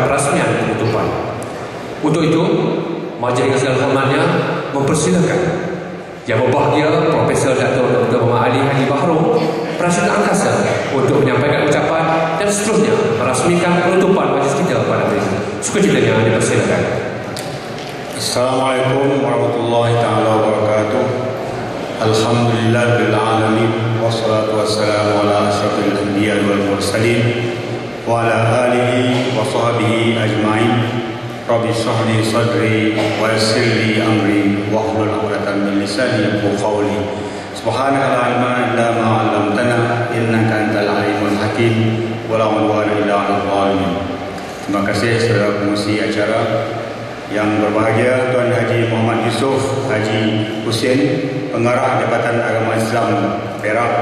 perasmian penutupan. Untuk itu, majlis dengan segala hormatnya mempersilakan Yang Berbahagia Profesor Dato' Dr. Muhammad Ali Haji Bahrom, Prasetya Angkasa, untuk menyampaikan ucapan dan seterusnya merasmikan penutupan majlis kita pada hari ini. Sukacitanya dipersilakan. Assalamualaikum warahmatullahi taala wabarakatuh. Alhamdulillahil alamin wassalatu wassalamu ala asyrafil anbiya wal mursalin wa ala alihi wa sahbihi ajmain. Rabbi shrah li sadri wa yassir li amri wahlul 'uqdatam min lisani yafqahu qawli. Subhanaka la ilma illa ma 'allamtana innaka antal alimul hakim wa la udwana illa 'alal zalimin. Terima kasih saudara pengurusi acara yang berbahagia Tuan Haji Muhammad Yusof Haji Hussein, Pengarah Jabatan Agama Islam Perak,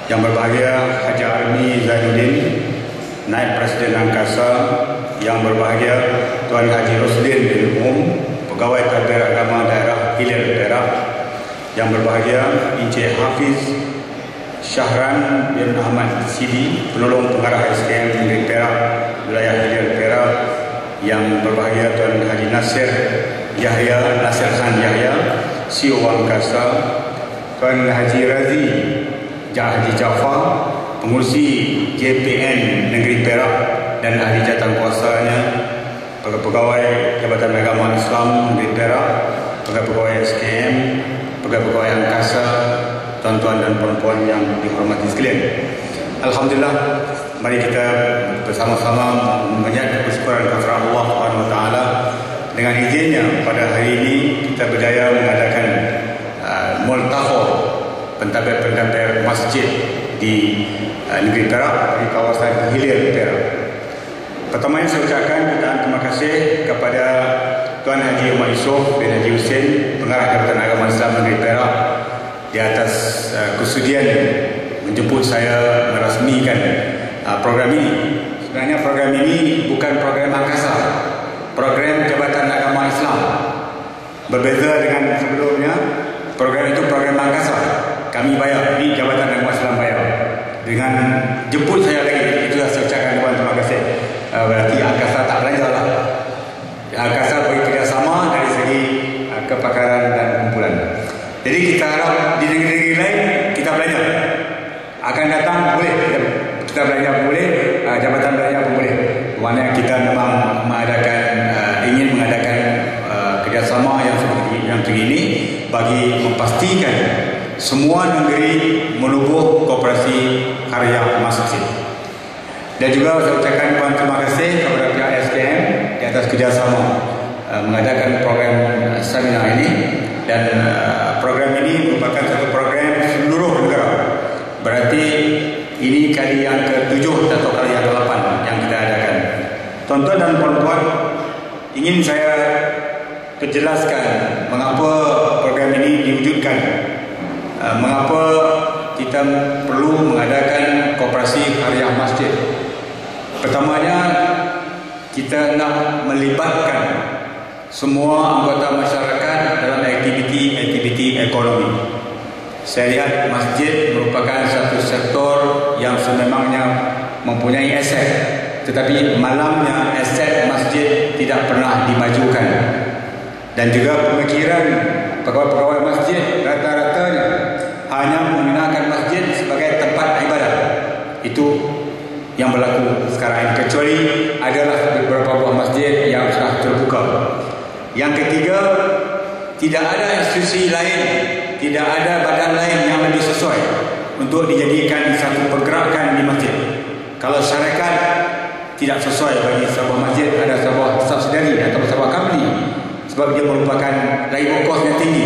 yang berbahagia Haji Armi Zainuddin, Naib Presiden Angkasa, yang berbahagia Tuan Haji Rosdin bin Um, Pegawai Tadbir Agama Daerah Hilir Perak, yang berbahagia Encik Hafiz Syahran bin Ahmad Sidi, Penolong Pengarah SKM Negeri Perak, Wilayah Hilir Perak, yang berbahagia Tuan Haji Nasir Khan Yahya, CEO Angkasa, Tuan Haji Razi Haji Jafar, Pengurusi JPN Negeri Perak dan ahli jawatan kuasanya, pegawai Jabatan Agama Islam Negeri Perak, pegawai SKM, pegawai Angkasa, tuan-tuan dan puan-puan yang dihormati sekalian. Alhamdulillah, mari kita bersama-sama menyatakan kesyukuran kepada Allah Subhanahu wa taala. Dengan izinnya pada hari ini kita berjaya mengadakan multaqah pentadbir masjid di Negeri Perak, di kawasan Hilir Perak. Pertama saya ucapkan terima kasih kepada Tuan Haji Muhammad Yusof bin Haji Hussein, Pengarah Jabatan Agama Islam Negeri Perak, di atas kesudian menjemput saya merasmikan program ini. Sebenarnya program ini bukan program Angkasa, program Jabatan Agama Islam. Berbeza dengan sebelumnya, program itu program Angkasa. Kami bayar, ini Jabatan Agama Islam bayar. Dengan jemput saya lagi, itulah saya ucapkan terima kasih. Berarti Angkasa tak belanja lah. Angkasa beri kerjasama dari segi kepakaran dan kumpulan. Jadi kita harap di negeri-negeri lain kita belajar. Akan datang boleh, kita belajar boleh, jabatan belajar pun boleh. Mana kita memang ingin mengadakan kerjasama yang seperti ini bagi memastikan semua negeri menubuh koperasi karya masjid. Dan juga saya ucapkan terima kasih kepada pihak SKM di atas kerjasama mengadakan program seminar ini. Dan program ini merupakan satu program seluruh negara. Berarti ini kali yang ke-7 atau kali yang ke-8 yang kita adakan. Tuan-tuan dan puan-puan, ingin saya kejelaskan mengapa program ini diwujudkan. Mengapa kita perlu mengadakan koperasi karya masjid. Pertamanya, kita nak melibatkan semua anggota masyarakat dalam aktiviti ekonomi. Saya lihat masjid merupakan satu sektor yang sememangnya mempunyai aset, tetapi malamnya aset masjid tidak pernah dimajukan. Dan juga pemikiran pegawai-pegawai masjid rata-ratanya hanya menggunakan masjid sebagai tempat ibadah. Itu yang berlaku sekarang ini, kecuali adalah beberapa buah masjid yang sudah terbuka. Yang ketiga, tidak ada institusi lain, tidak ada badan lain yang lebih sesuai untuk dijadikan satu pergerakan di masjid. Kalau syarikat tidak sesuai bagi sebuah masjid, ada sebuah subsidiary atau sebuah company, sebab dia merupakan labor cost yang tinggi,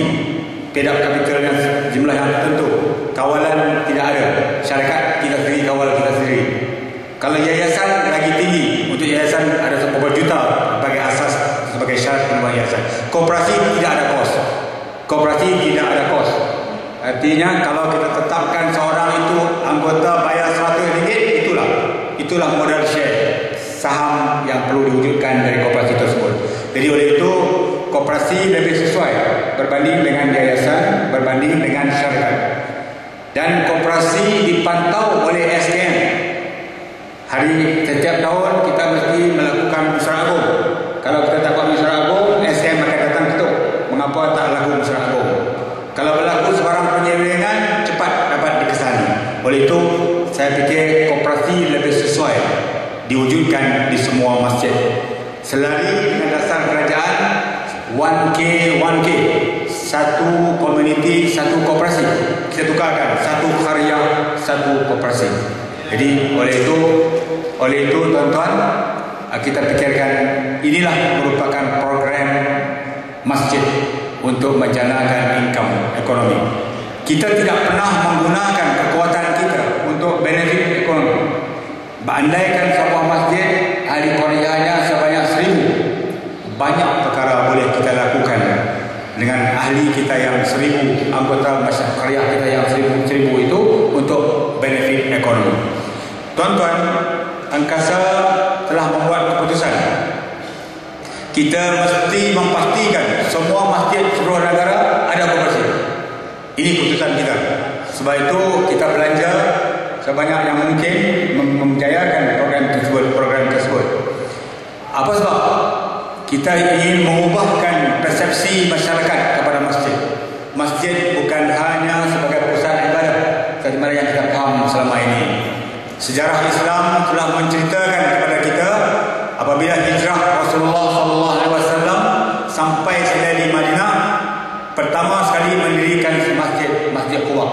pedap kapitalnya jumlah yang tertentu, kawalan tidak ada, syarikat kita sendiri kawal kita sendiri. Kalau yayasan lagi tinggi, untuk yayasan ada beberapa juta sebagai asas, sebagai syarat penurunan yayasan. Koperasi tidak ada kos. Koperasi tidak ada kos. Artinya kalau kita tetapkan seorang itu anggota bayar RM100, itulah modal share saham yang perlu diwujudkan dari koperasi tersebut. Jadi oleh itu koperasi lebih sesuai berbanding dengan yayasan, berbanding dengan syarikat. Dan koperasi dipantau oleh SKM. Setiap tahun kita mesti melakukan diwujudkan di semua masjid. Selari dengan dasar kerajaan 1K, satu komuniti, satu koperasi. Kita tukarkan satu karya, satu koperasi. Jadi oleh itu tuan-tuan, kita fikirkan inilah merupakan program masjid untuk menjanakan income ekonomi. Kita tidak pernah menggunakan kekuatan kita untuk benefit ekonomi. Andaikan sebuah masjid ahli qaryahnya sebanyak 1,000, banyak perkara boleh kita lakukan dengan ahli kita yang 1,000, anggota masyarakat qaryah kita yang 1,000 itu untuk benefit ekonomi. Tuan-tuan, Angkasa telah membuat keputusan. Kita mesti memastikan semua masjid seluruh negara ada koperasi. Ini keputusan kita. Sebab itu kita belanja sebanyak yang mungkin menjayakan program tersebut. Apa sebab? Kita ingin mengubahkan persepsi masyarakat kepada masjid. Masjid bukan hanya sebagai pusat ibadah seperti mana yang kita faham selama ini. Sejarah Islam telah menceritakan kepada kita apabila hijrah Rasulullah SAW sampai di Madinah, pertama sekali mendirikan Masjid Quba.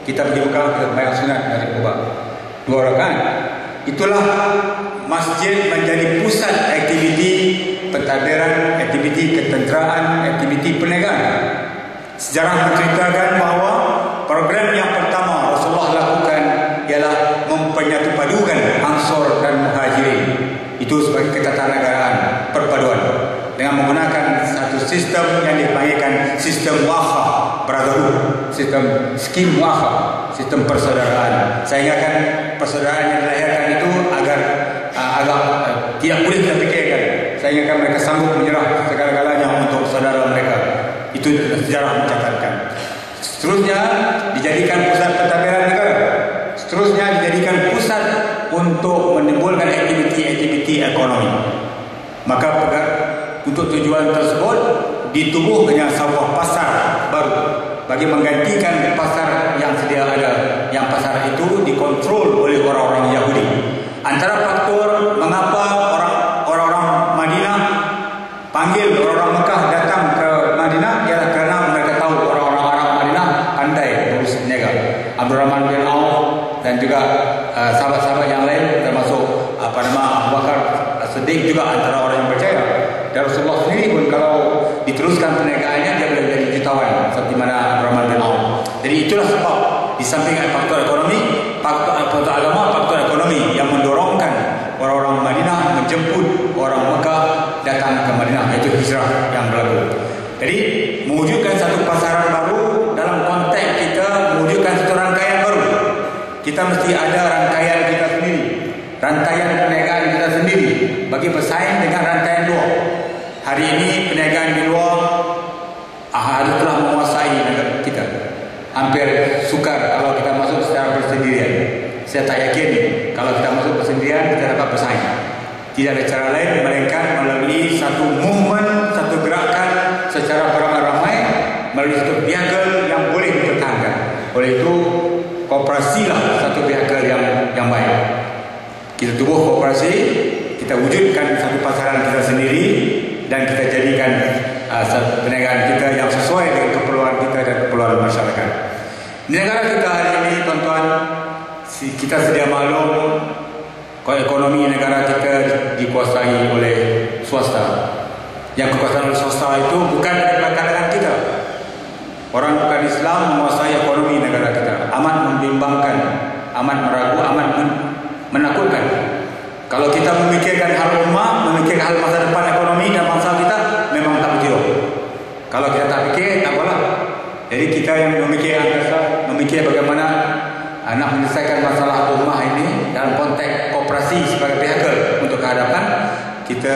Kita pergi Mekah, kita bayar sunat Masjid Quba 2 rakaat. Itulah masjid menjadi pusat aktiviti pentadbiran, aktiviti ketenteraan, aktiviti perniagaan. Sejarah menceritakan bahawa program yang pertama Rasulullah lakukan ialah mempenyatupadukan Ansor dan Muhajirin. Itu sebagai ketatanegaraan perpaduan dengan menggunakan satu sistem yang dipanggilkan sistem Waha Brotherhood, sistem skim Waha, sistem persaudaraan. Saya ingatkan persaudaraan yang dilahirkan itu agar tidak boleh kita fikirkan. Saya ingatkan mereka sanggup menyerah segala-galanya untuk saudara mereka. Itu sejarah mencatatkan. Seterusnya dijadikan pusat pentadbiran negara. Seterusnya dijadikan pusat untuk menimbulkan aktiviti-aktiviti ekonomi. Maka untuk tujuan tersebut ditubuhkannya sebuah pasar baru bagi menggantikan pasar yang sedia ada, yang pasar itu dikontrol oleh orang-orang Yahudi. Antara faktor mengapa orang-orang Madinah panggil orang Mekah datang ke Madinah ialah kerana mereka tahu orang-orang Arab Madinah pandai berusaha berniaga. Abdurrahman bin Auf dan juga sahabat-sahabat yang lain termasuk Abu Bakar Siddiq juga antara orang yang percaya. Dan Rasulullah sendiri pun kalau diteruskan perniagaannya dia boleh menjadi jutawan seperti mana Abdurrahman bin Auf. Jadi itulah sebab di samping faktor ekonomi, faktor agama, faktor ekonomi yang mendorongkan orang-orang Madinah menjemput orang Mekah datang ke Madinah, iaitu hijrah yang berlaku. Jadi mewujudkan satu pasaran baru dalam konteks kita mewujudkan satu rangkaian baru. Kita mesti ada rangkaian kita sendiri, rantaian perniagaan kita sendiri bagi bersaing dengan rantaian luar. Hari ini perniagaan di luar telah menguasai negara kita. Hampir sukar kalau kita masuk secara bersendirian. Saya tak yakin kalau kita masuk bersendirian kita dapat bersaing. Tidak ada cara lain melainkan melalui satu movement, satu gerakan secara beramai-ramai, melalui satu vehicle yang boleh dipertahankan. Oleh itu, koperasi lah satu vehicle yang baik. Kita tubuh koperasi, kita wujudkan satu pasaran kita sendiri dan kita jadikan perniagaan kita yang sesuai dengan keperluan kita dan keperluan masyarakat. Di negara kita hari ini, tuan-tuan, kita sedia maklum ekonomi negara kita dikuasai oleh swasta. Yang dikuasai oleh swasta itu bukan daripada kalangan kita. Orang bukan Islam menguasai ekonomi negara kita. Amat membimbangkan, amat meragu, amat menakutkan. Kalau kita memikirkan hal umat, memikirkan hal masa depan ekonomi dan bangsa kita, memang tak betul. Kalau kita tak fikir, tak apalah. Jadi kita yang memikir bagaimana nak menyelesaikan masalah rumah ini dalam konteks koperasi sebagai vehicle untuk kehadapan, kita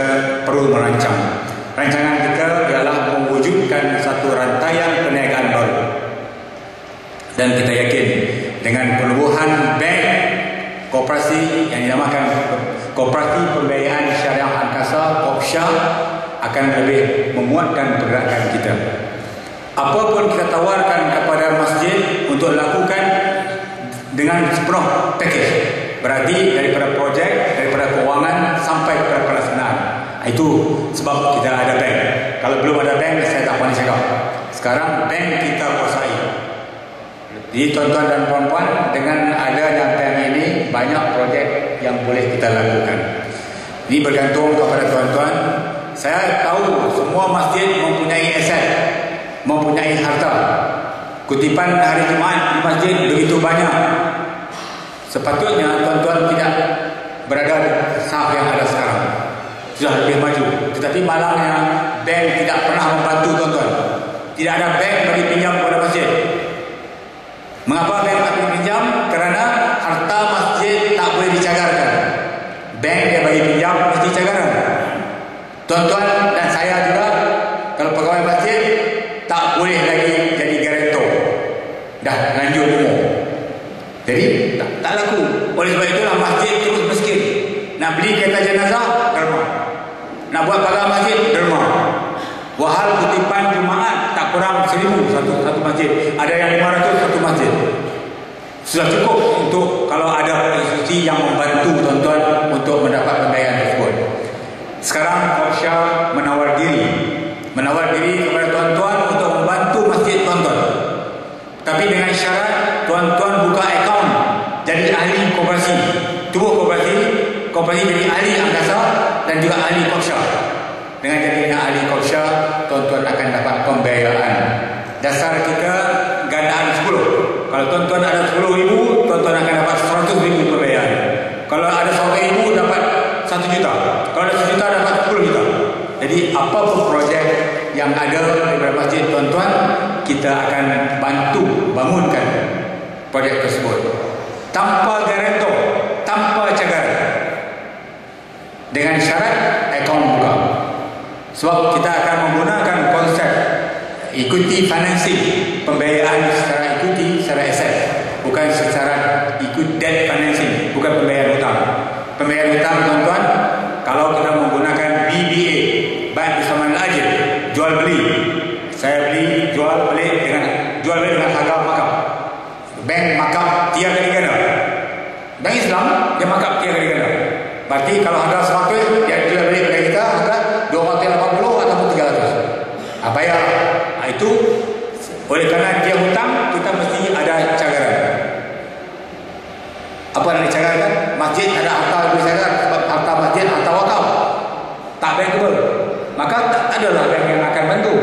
perlu merancang. Rancangan kita ialah mewujudkan satu rantaian perniagaan baru. Dan kita yakin dengan penubuhan bank koperasi yang dinamakan Koperasi Pembiayaan Syariah Angkasa (KOPSYA) akan lebih menguatkan pergerakan kita. Apapun kita tawarkan kepada masjid untuk lakukan dengan sepenuh package. Berarti daripada projek, daripada Itu sebab kita ada bank. Kalau belum ada bank, saya tak boleh cakap. Sekarang bank kita kuasai. Jadi tuan-tuan dan puan-puan, dengan adanya bank ini, banyak projek yang boleh kita lakukan. Ini bergantung kepada tuan-tuan. Saya tahu semua masjid mempunyai aset, mempunyai harta. Kutipan hari Jumaat di masjid begitu banyak. Sepatutnya tuan-tuan tidak berada di saf yang ada sekarang. Sudah lebih maju. Tetapi malangnya bank tidak pernah membantu tuan-tuan. Tidak ada bank bagi pinjam kepada masjid. Mengapa bank tak boleh pinjam? Kerana harta masjid tak boleh dicagarkan. Bank dia bagi pinjam mesti cagaran. Tuan-tuan dan saya juga, kalau pegawai masjid tak boleh lagi jadi garantor. Dah lanjut umur. Jadi tak laku. Oleh sebab itulah masjid terus miskin. Nak beli kereta jenazah, derma. Nak buat pagar masjid, derma. Wahal kutipan Jumaat tak kurang 1,000 satu masjid. Ada yang 500 satu masjid. Sudah cukup untuk kalau ada institusi yang membantu tuan-tuan untuk mendapat pembayaran tersebut. Sekarang Korsya menawar diri kepada tuan-tuan untuk membantu masjid tuan-tuan. Tapi dengan syarat tuan-tuan buka akaun jadi ahli koperasi, tubuh koperasi jadi ahli angkasa dan juga ahli Korsya. Dengan jadinya ahli Korsya, tuan-tuan akan dapat pembayaran. Dasar kita gandaan 10. Kalau tuan-tuan ada 10,000, tuan-tuan akan dapat 100,000 pembayaran. Kalau ada 100,000 dapat 1 juta. Kalau ada 1 juta dapat 10 juta. Jadi apapun projek yang ada di masjid tuan-tuan, kita akan bantu bangunkan projek tersebut. Tanpa garantor, tanpa cagaran. Dengan syarat akaun buka. Sebab kita akan menggunakan konsep ikuti financing, pembiayaan secara ikuti secara aset, bukan secara ikut debt financing, bukan pembayaran hutang. Pembayaran hutang tuan-tuan, kalau kita menggunakan BBA, baik bersama ajil, jual beli, saya beli jual beli dengan harga markup. Bank markup 3 kali ganda. Bank Islam dia markup 3 kali ganda. Berarti kalau harga 100, dia jual beli kepada kita harga 280 ataupun 300. Bayar. Itu oleh kerana dia hutang, kita mesti ada cagaran. Apa yang dicagarkan? Masjid ada harta yang dicagar, sebab harta masjid harta wakaf, tak bankable. Maka tak adalah bank yang akan bantu.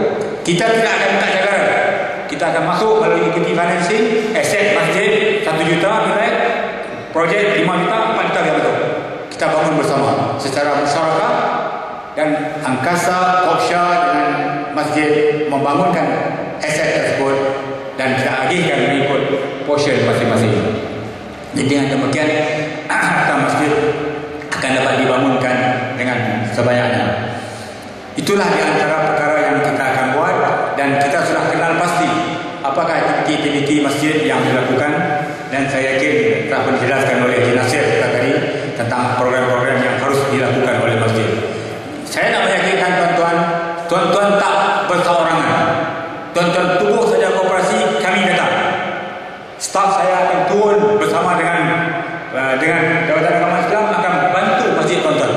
Kita tidak akan minta cagaran. Kita akan masuk melalui equity financing, aset masjid 1 juta nilai, projek 5 juta, 4 juta dia betul. Kita bangun bersama secara musyarakah, dan angkasa Korsya dengan masjid membangunkan aset tersebut dan kita agihkan mengikut portion masing-masing. Jadi dengan demikian harta masjid akan dapat dibangunkan dengan sebanyak-banyaknya. Itulah di antara perkara yang kita akan buat, dan kita sudah kenal pasti apakah aktiviti masjid yang dilakukan, dan saya yakin telah dijelaskan oleh Haji Nasir tadi tentang program-program yang harus dilakukan oleh masjid. Saya nak meyakinkan tuan-tuan tak berseorangan. Tuan-tuan tubuh saja koperasi, kami datang. Staf saya akan turun bersama dengan Jabatan Agama Islam akan bantu masjid tuan-tuan.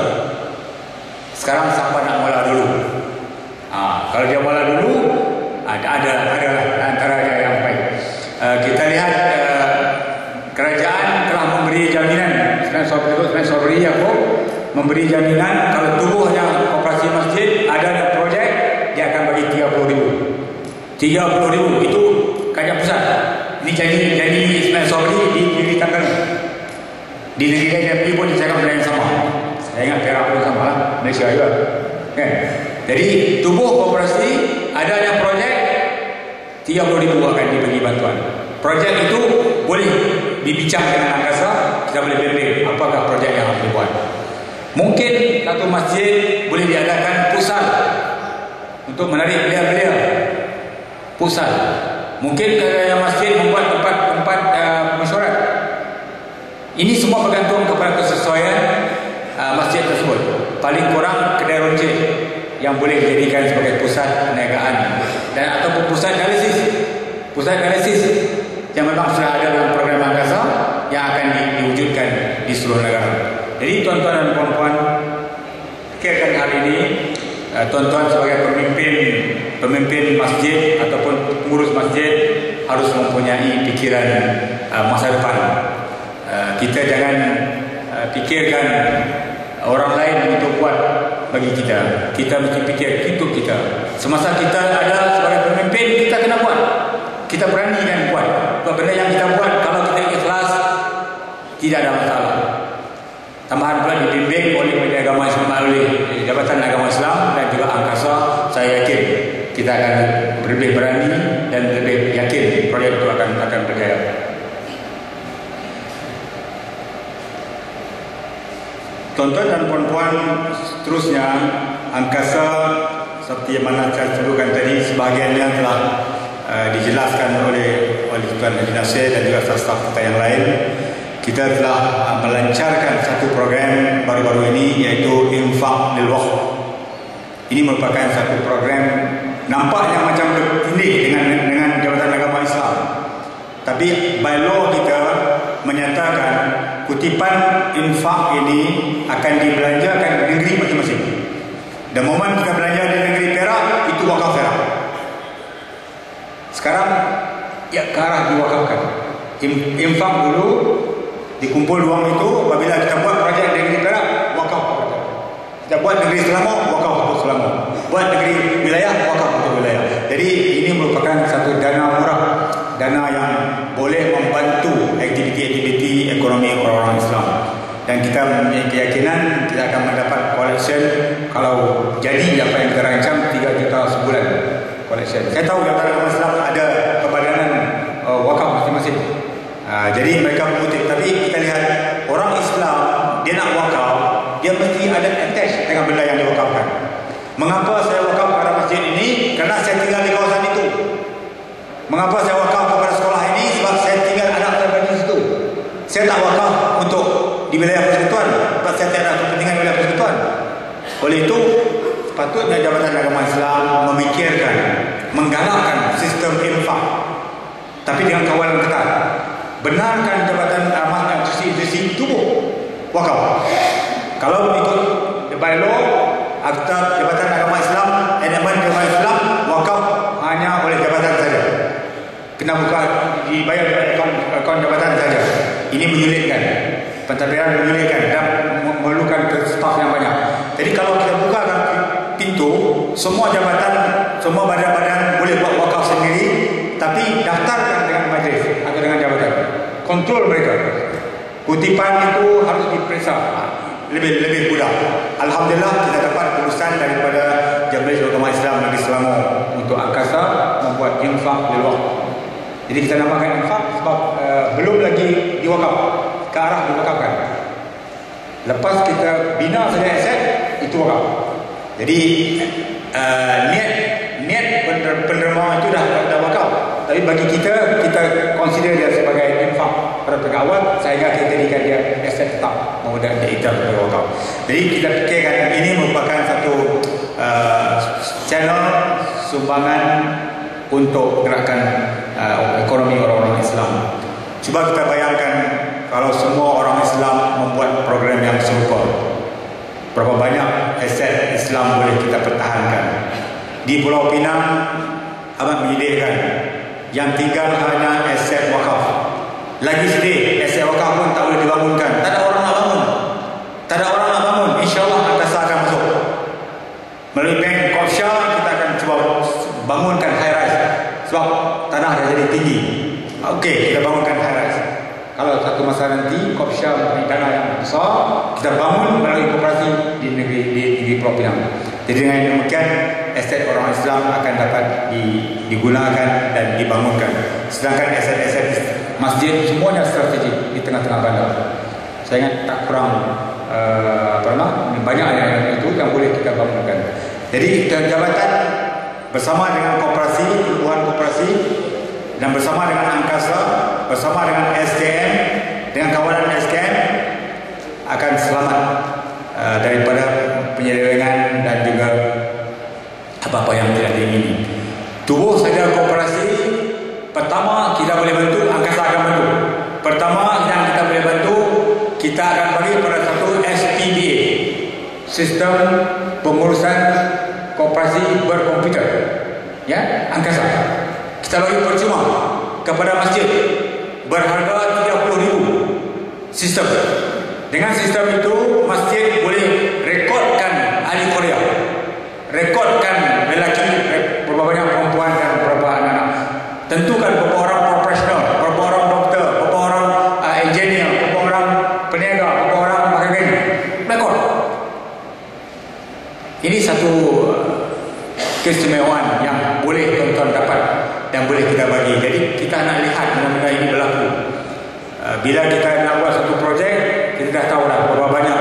Sekarang siapa nak mula dulu? Kalau dia mula dulu, ada antaranya yang baik. Kita lihat kerajaan telah memberi jaminan. Sebenarnya Sobri Yaakob memberi jaminan kalau tubuhnya koperasi masjid ada projek, dia akan bagi 30,000. 30,000 itu kerajaan pusat. Ini janji Ismail Sobri di tanggal di negeri lain pun dicakap benda yang sama. Saya ingat Perak pun sama, Malaysia juga. Okay. Jadi tubuh koperasi adanya projek, 30,000 akan dibagi bantuan. Projek itu boleh dibincang dengan angkasa, kita boleh pilih apakah projek yang harus dibuat. Mungkin satu masjid boleh diadakan pusat untuk menarik belia-belia. Pusat. Mungkin kerajaan masjid membuat tempat mesyuarat. Ini semua bergantung kepada kesesuaian masjid tersebut. Paling kurang kedai runcit yang boleh dijadikan sebagai pusat perniagaan dan ataupun pusat dialisis. Pusat dialisis yang memang sudah ada dalam program angkasa yang akan diwujudkan di seluruh negara. Jadi tuan-tuan dan puan-puan, fikirkan hal ini, tuan-tuan sebagai pemimpin masjid ataupun pengurus masjid harus mempunyai pikiran masa depan. Kita jangan fikirkan orang lain untuk buat bagi kita. Kita mesti fikir untuk kita. Semasa kita ada sebagai pemimpin, kita kena buat. Kita berani dan buat. Sebab benda yang kita buat, kalau kita ikhlas, tidak ada masalah. Tambahan pula dibimbing oleh agama Islam, oleh Jabatan Agama Islam dan juga Angkasa. Saya yakin kita akan lebih berani dan lebih yakin proyek itu akan berjaya. Tuan-tuan dan puan-puan, seterusnya Angkasa seperti yang mana saya sebutkan tadi, sebahagiannya telah dijelaskan oleh Tuan Haji Nasir dan juga staf kita yang lain. Kita telah melancarkan satu program baru-baru ini, iaitu Infaq lil Waqf. Ini merupakan satu program nampaknya macam bertindih dengan Jabatan Agama Islam, tapi by law kita menyatakan kutipan infak ini akan dibelanjakan di negeri masing-masing. Dan momen kita belanja di negeri Perak, itu wakaf Perak. Sekarang ya ke arah diwakafkan. Infak dulu, dikumpul uang itu, apabila kita buat projek di negeri Perak, wakaf. Kita buat negeri Selangor, wakaf untuk Selangor. Buat negeri wilayah, wakaf untuk wilayah. Jadi ini merupakan satu dana murah, dana yang boleh membantu aktiviti-aktiviti ekonomi orang-orang Islam. Dan kita mempunyai keyakinan kita akan mendapat collection, kalau jadi apa yang kita rancang, 3 juta sebulan collection. Saya tahu Jabatan Agama Islam ada kebadanan wakaf masing-masing. Jadi mereka mengutip, tapi kita lihat orang Islam, dia nak wakaf, dia mesti ada attach dengan benda yang diwakafkan. Mengapa saya wakaf kepada masjid ini? Kerana saya tinggal di kawasan itu. Mengapa saya wakaf kepada sekolah ini? Sebab saya tinggal anak saya di situ. Saya tak wakaf untuk di wilayah persekutuan, sebab saya tidak ada kepentingan wilayah persekutuan. Oleh itu, sepatutnya Jabatan Agama Islam memikirkan, menggalakkan sistem infak, tapi dengan kawalan ketat. Benarkan Jabatan Amat institusi tubuh wakaf. Kalau ikut by law, Akta Jabatan Agama Islam, Edaman Jabatan Islam, wakaf hanya oleh jabatan saja. Kena buka, dibayar dari akaun jabatan saja. Ini menyulitkan, pentadbiran menyulitkan dan memerlukan staf yang banyak. Jadi kalau kita bukakan pintu, semua jabatan, semua badan-badan boleh buat wakaf sendiri, tapi daftarkan dengan majlis atau dengan jabatan. Kontrol mereka. Kutipan itu harus diperiksa. Lebih mudah. Alhamdulillah kita dapat kelulusan daripada Jabatan Agama Islam Negeri Selangor untuk Angkasa membuat infak lil Waqf. Jadi kita namakan infak sebab belum lagi diwakaf, ke arah diwakafkan. Lepas kita bina saja aset, itu wakaf. Jadi niat penerimaan itu dah wakaf. Tapi bagi kita consider dia sebagai infak pada pihak awal, sehingga kita jadikan dia aset tetap, kemudian dia hitam sebagai wakaf. Jadi kita fikirkan ini merupakan satu channel sumbangan untuk gerakan ekonomi orang-orang Islam. Cuba kita bayangkan kalau semua orang Islam membuat program yang serupa, berapa banyak aset Islam boleh kita pertahankan. Di Pulau Pinang amat menyedihkan, yang tinggal hanya aset wakaf. Lagi sedih, aset wakaf pun tak boleh dibangunkan. Tak ada orang nak bangun. Tak ada orang nak bangun. InsyaAllah Angkasa akan masuk. Melalui Bank Kopsha kita akan cuba bangunkan high rise. Sebab tanah dah jadi tinggi. Okey, kita bangunkan high rise. Kalau satu masa nanti Kopsha mempunyai dana yang besar, kita bangun melalui koperasi di negeri Pulau Pinang. Jadi dengan demikian aset orang Islam akan dapat digunakan dan dibangunkan. Sedangkan aset-aset masjid semuanya strategik di tengah-tengah bandar. Saya ingat tak kurang banyak yang itu yang boleh kita bangunkan. Jadi jabatan bersama dengan koperasi, keluhan koperasi, dan bersama dengan Angkasa, bersama dengan SKM, dengan kawalan SKM akan selamat daripada penyelewengan dan juga apa-apa yang tidak diingini. Tubuh saja koperasi, pertama kita boleh bantu, Angkasa akan bantu. Pertama yang kita boleh bantu, kita akan bagi pada satu SPBA, sistem pengurusan koperasi berkomputer, ya, angkasa. Kita bagi percuma kepada masjid berharga 30,000 sistem. Dengan sistem itu masjid boleh rekodkan ahli Korea, rekodkan lelaki, berapa banyak perempuan dan berapa anak-anak, tentukan berapa orang profesional, berapa orang doktor, berapa orang engineer, berapa orang peniaga, berapa orang bagian, rekod. Ini satu keistimewaan yang boleh tuan-tuan dapat dan boleh kita bagi. Jadi kita nak lihat benda-benda ini berlaku. Bila kita nak buat satu projek, kita dah tahu dah berapa banyak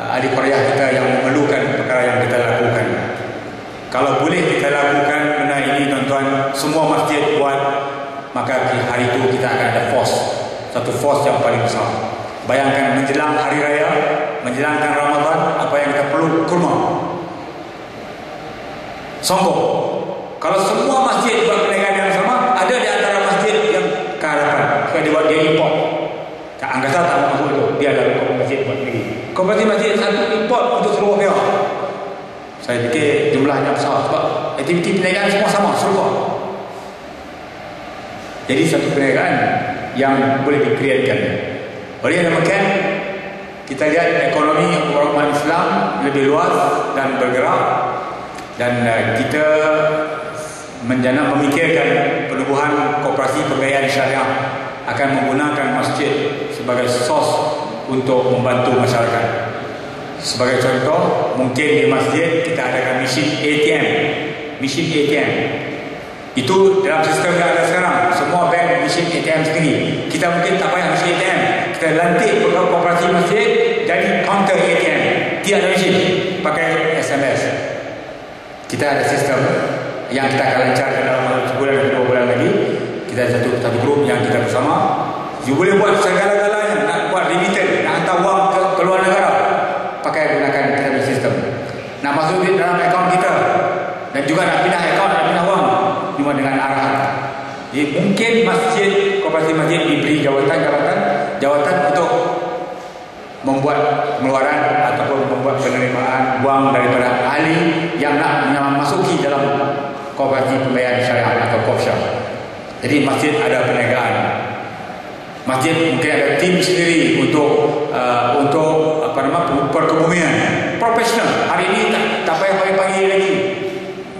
ahli Korea kita yang memerlukan perkara yang kita lakukan. Kalau boleh kita lakukan benda ini tuan-tuan, semua masjid buat, maka hari itu kita akan ada force, satu force yang paling besar. Bayangkan menjelang hari raya, menjelangkan Ramadan, apa yang kita perlu? Kurma. Sombong. Kalau semua masjid buat perniagaan yang sama, ada di antara masjid yang ke hadapan supaya dia buat, dia import. Angkasa tak mahu itu, dia ada masjid buat negeri. Koperasi masjid satu import untuk seluruh pihak. Saya fikir jumlahnya besar sebab aktiviti perniagaan semua sama, serupa. Jadi satu perniagaan yang boleh dikreatkan. Oleh demikian, kita lihat ekonomi orang Islam lebih luas dan bergerak, dan kita memikirkan penubuhan koperasi pembiayaan syariah akan menggunakan masjid sebagai sos untuk membantu masyarakat. Sebagai contoh, mungkin di masjid kita adakan mesin ATM. Mesin ATM itu dalam sistem yang ada sekarang, semua bank mesin ATM sendiri. Kita mungkin tak payah mesin ATM, kita lantik pegawai koperasi masjid jadi counter ATM, tiada mesin, pakai SMS. Kita ada sistem yang kita akan lancarkan dalam sebulan atau 2 bulan lagi. Kita ada satu grup yang kita bersama. You boleh buat segala-galanya, nak buat remittance, nak hantar wang ke luar negara, pakai gunakan kita punya sistem. Nak masuk di dalam akaun kita, dan juga nak pindah akaun, nak pindah wang, cuma dengan arahan. Jadi mungkin masjid, koperasi masjid diberi jawatan untuk membuat pengeluaran ataupun membuat penerimaan wang daripada ahli yang nak memasuki dalam koperasi pembayaran syariah atau kopsya. Jadi masjid ada perniagaan. Masjid mungkin ada tim sendiri untuk perkebumian profesional. Hari ini tak payah pagi-pagi lagi.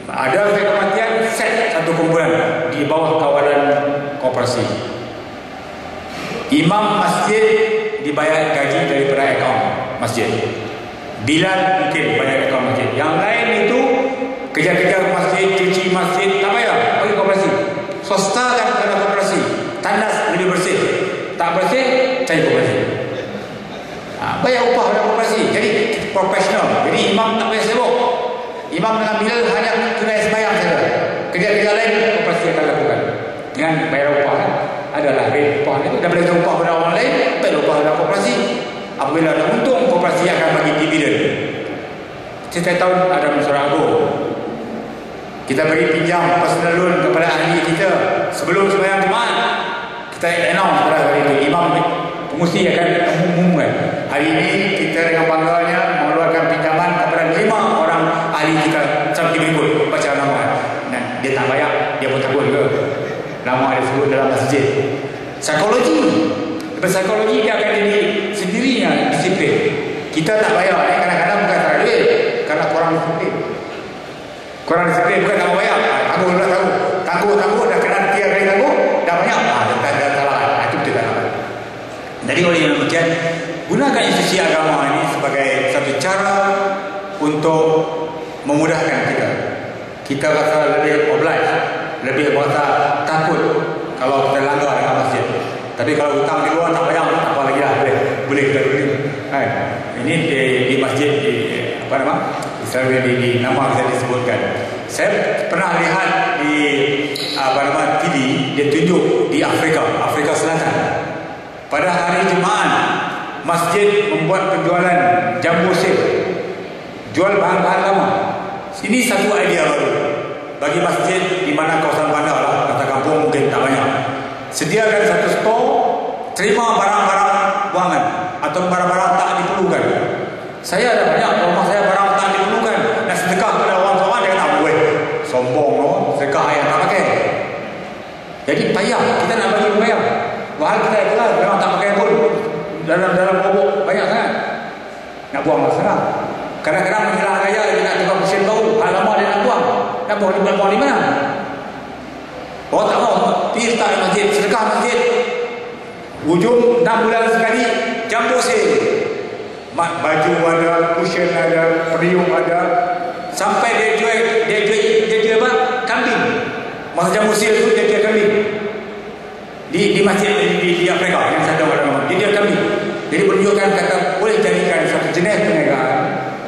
Ada kematian, set satu kumpulan di bawah kawalan koperasi. Imam masjid dibayar gaji daripada akaun masjid. Bilal mungkin bayar akaun masjid. Yang lain itu kerja-kerja masjid, cuci masjid, tak payah bagi koperasi. Swasta kan kena koperasi. Tandas lebih bersih, tak bersih cari koperasi. Bayar upah pada koperasi. Jadi profesional. Jadi imam tak payah sibuk. Imam dengan Bilal hanya tunai sembahyang saja. Kerja-kerja lain koperasi akan lakukan dengan bayar upah. Adalah rate upah itu. Dah boleh upah pada orang lain, tak upah pada koperasi. Apabila ada untung, koperasi akan bagi dividen. Setiap tahun ada mesyuarat agung. Kita beri pinjam personal loan kepada ahli kita sebelum sembahyang Jumaat. Kita announce pada hari itu, imam pengusi akan mengumumkan hari ini kita dengan bangganya mengeluarkan pinjaman kepada 5 orang ahli kita sampai berikut baca nama. Dan dia tak bayar, dia pun takut ke nama dia sebut dalam masjid. Psikologi, psikologi dia akan jadi sendirinya disiplin. Kita tak bayar, kadang-kadang bukan tak duit, karena korang disiplin. Korang disiplin bukan tak bayar. Tangguh dah kena 3 kali tangguh, dah banyak. Dah salah. Itu kita tak dapat. Jadi oleh yang demikian, gunakan institusi agama ini sebagai satu cara untuk memudahkan kita. Kita rasa lebih oblige, lebih berasa takut kalau kita langgar dengan masjid. Tapi kalau hutang di luar tak bayar, tak apa lagi lah, boleh kita beri. Ini di masjid di apa nama? Di nama saya disebutkan. Saya pernah lihat di TV, dia tunjuk di Afrika Selatan. Pada hari Jumaat, masjid membuat penjualan jambu sale, jual bahan-bahan lama. Ini satu idea baru bagi masjid di mana kawasan bandar lah, kata kampung mungkin tak banyak. Sediakan satu store, terima barang-barang buangan atau barang-barang tak diperlukan. Saya ada banyak, rumah saya Jadi payah, kita nak bagi payah. Wahal kita ikhlas, memang tak pakai pun. Dalam bubuk banyak sangat. Nak buang masalah. Kadang-kadang menjelang raya dia nak tukar mesin baru. Hal lama dia nak buang. Nak buang di mana? Oh tak mau. Pergi letak di masjid, sedekah masjid. Hujung 6 bulan sekali jumbo sale. Baju ada, cushion ada, periuk ada. Sampai dia jual apa? Kambing. Masa jumbo sale tu dia jual kambing. Di masjid di Afrika yang saya tahu ada. Dia jual kambing. Jadi menunjukkan kata boleh jadikan satu jenis perniagaan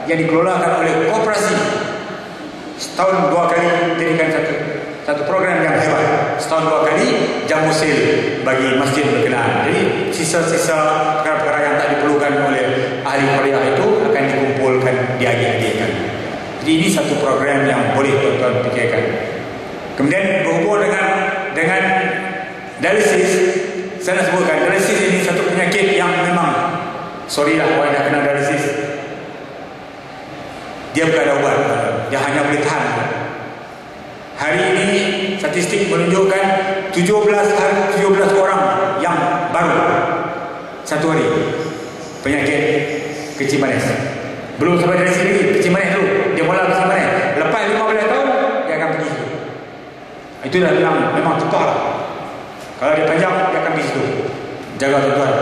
yang dikelolakan oleh koperasi. Setahun 2 kali jadikan satu program yang hebat. Setahun 2 kali jumbo sale bagi masjid berkenaan. Jadi sisa-sisa perkara-perkara yang tak diperlukan oleh ahli Korea itu akan dikumpulkan, diadik-adikkan. Jadi ini satu program yang boleh tuan-tuan fikirkan. Kemudian berhubung dengan dialisis. Saya nak sebutkan, dialisis ini satu penyakit yang memang, sorry lah orang dah kena dialisis, dia bukan ada ubat, dia hanya boleh tahan. Hari ini statistik menunjukkan 17 orang yang baru satu hari penyakit kecil manis. Belum sampai dialisis lagi, kecil manis dulu, dia mula kecil manis. Lepas 15 tahun dia akan pergi situ. Itu dah memang cepat lah. Kalau dia panjang, dia akan pergi situ. Jaga tuan-tuan.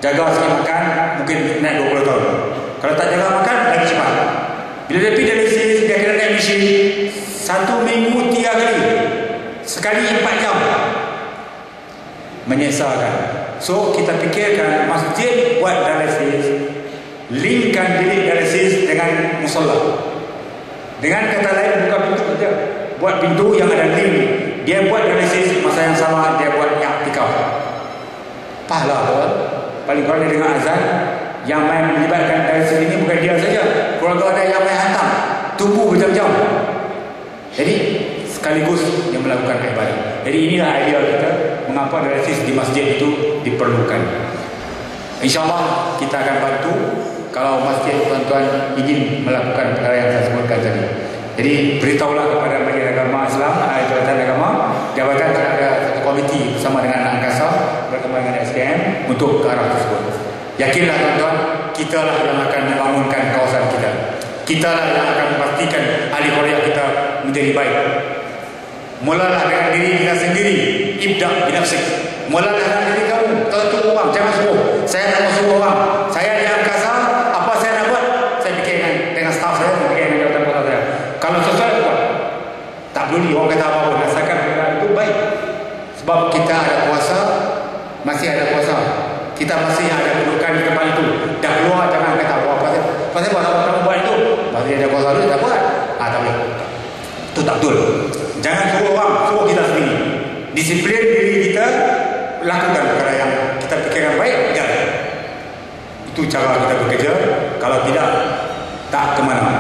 Jaga segi makan, mungkin naik 20 tahun. Kalau tak jaga makan, lagi cepat. Bila dia pergi dialisis, dia kena naik mesin 1 minggu 3 kali. Sekali 4 jam. Menyesalkan. So, kita fikirkan masjid buat dialisis. Linkkan bilik dialisis dengan musola. Dengan kata lain, bukan pintu saja. Buat pintu yang ada link. Dia buat dialisis, masa yang sama dia buat i'tikaf. Pahala tuan. Paling kurang dia dengar azan. Yang main melibatkan dialisis ini bukan dia saja. Keluarga ada yang main hantar, tunggu berjam-jam. Jadi sekaligus dia melakukan ibadah. Jadi inilah idea kita mengapa dialisis di masjid itu diperlukan. InsyaAllah kita akan bantu kalau masjid tuan-tuan ingin melakukan perkara yang saya sebutkan tadi. Jadi beritahulah kepada Majlis Agama Islam, Jabatan Agama, Jabatan ada satu komiti bersama dengan Angkasa bersama dengan SKM untuk ke arah tersebut. Yakinlah tuan-tuan, kita lah yang akan membangunkan kawasan kita. Kita lah yang akan memastikan ahli Korea kita menjadi baik. Mulalah dengan diri kita sendiri. Ibda' binafsik. Mulalah dengan diri kamu. Tentu orang, jangan suruh. Saya tak mau suruh orang. Saya di Angkasa, apa saya nak buat? Saya fikirkan dengan staf saya, saya fikirkan dengan jawatan kota saya. Kalau sesuai buat. Tak peduli orang kata apa pun, asalkan perkara itu baik. Sebab kita ada kuasa, masih ada kuasa. Kita masih ada kedudukan di tempat itu. Dah keluar jangan kata apa pasal buat apa kamu buat itu. Pasal ada kuasa dulu tak buat. Tak boleh. Itu tak betul. Jangan suruh orang, suruh kita sendiri. Disiplin diri kita, lakukan perkara yang kita fikirkan baik, jalan. Itu cara kita bekerja. Kalau tidak, tak ke mana.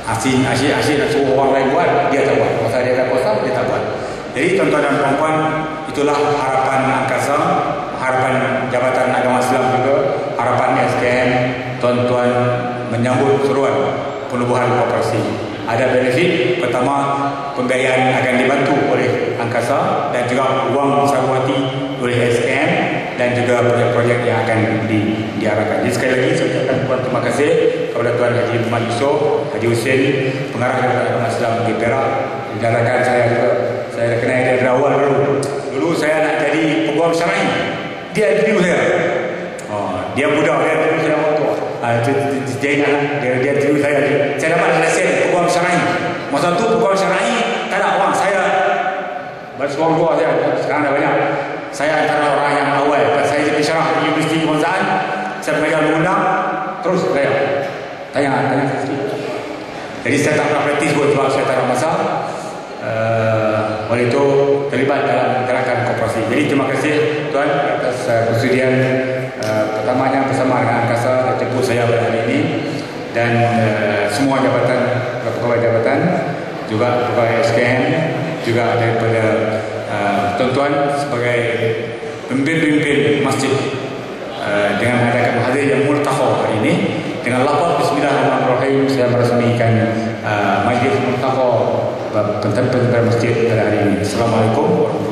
Asyik nak suruh orang lain buat, dia tak buat. Pasal dia ada kuasa, dia tak buat. Jadi tuan-tuan dan puan-puan, itulah harapan Angkasa, harapan Jabatan Agama Islam juga, harapan SKM, tuan-tuan menyambut seruan penubuhan koperasi. Ada benefit, pertama pembiayaan akan dibantu oleh Angkasa dan juga wang sarwati oleh SKM dan juga projek-projek yang akan diarahkan. Jadi sekali lagi saya ucapkan terima kasih kepada Tuan Haji Muhammad Yusof, Haji Hussein, pengarah Jabatan Agama Islam di Perak. Dan rakan saya juga, saya kenal dia dari awal dulu. Dulu saya nak jadi peguam syar'i. Dia interview saya. Dia muda, dia interview saya waktu. Dia ingat dia interview saya. Saya dapat nasihat peguam syar'i. Masa tu peguam syar'i tak ada orang. Saya bersuang dua saya. Sekarang dah banyak. Saya antara orang yang awal. Saya jadi syarah di Universiti Kebangsaan. Saya belajar mengundang. Terus saya tanya sikit. Jadi saya tak pernah praktis buat sebab saya tak ada masa. Oleh itu terlibat dalam gerakan koperasi. Jadi terima kasih Tuan atas persetujuan pertamanya bersama dengan Angkasa jemput saya pada hari ini dan semua jabatan, pegawai jabatan juga pegawai SKM juga daripada tuan-tuan sebagai pemimpin masjid dengan mengadakan hadir yang multaqa hari ini dengan lafaz Bismillahirrahmanirrahim saya meresmikan majlis multaqa tentang masjid pada hari ini. Assalamualaikum warahmatullahi wabarakatuh.